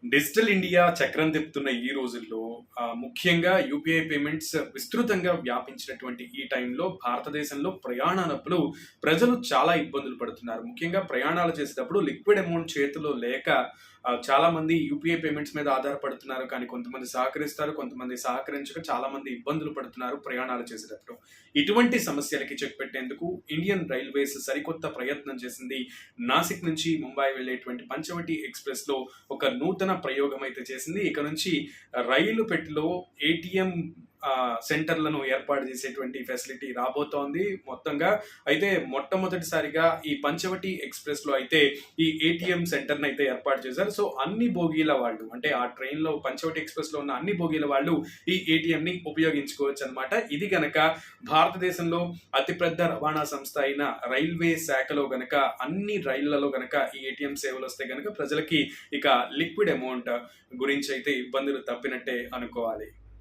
Digital India చక్రం తిప్పుతున్న ఈ రోజుల్లో ముఖ్యంగా యూపీఐ పేమెంట్స్ విస్తృతంగా వ్యాపించినటువంటి ఈ టైంలో భారతదేశంలో ప్రయాణాలప్పుడు ప్రజలు చాలా ఇబ్బందులు పడుతున్నారు. ముఖ్యంగా ప్రయాణాలు చేసేటప్పుడు లిక్విడ్ అమౌంట్ చేతిలో లేక చాలా మంది యూపీఐ పేమెంట్స్ మీద ఆధారపడుతున్నారు. కానీ కొంతమంది సహకరిస్తారు, కొంతమంది సహకరించక చాలా మంది ఇబ్బందులు పడుతున్నారు ప్రయాణాలు చేసేటప్పుడు. ఇటువంటి సమస్యలకి చెక్ పెట్టేందుకు ఇండియన్ రైల్వేస్ సరికొత్త ప్రయత్నం చేసింది. నాసిక్ నుంచి ముంబై వెళ్ళేటువంటి పంచవటి ఎక్స్‌ప్రెస్ లో ఒక నూతన ప్రయోగం అయితే చేసింది. ఇక నుంచి రైలు పెట్టెలో ఏటీఎం సెంటర్లను ఏర్పాటు చేసేటువంటి ఫెసిలిటీ రాబోతోంది మొత్తంగా. అయితే మొట్టమొదటిసారిగా ఈ పంచవటి ఎక్స్‌ప్రెస్ లో అయితే ఈ ఏటీఎం సెంటర్‌ని అయితే ఏర్పాటు చేశారు. సో అన్ని బోగీల వాళ్ళు, అంటే ఆ ట్రైన్ లో పంచవటి ఎక్స్‌ప్రెస్ లో ఉన్న అన్ని బోగీల వాళ్ళు ఈ ఏటీఎం ని ఉపయోగించుకోవచ్చు అనమాట. ఇది గనక భారతదేశంలో అతిపెద్ద రవాణా సంస్థ అయిన రైల్వే శాఖలో గనక అన్ని రైళ్లలో గనక ఈ ఏటీఎం సేవలు వస్తే గనక ప్రజలకి ఇక లిక్విడ్ అమౌంట్ గురించి అయితే ఇబ్బందులు తప్పినట్టే అనుకోవాలి.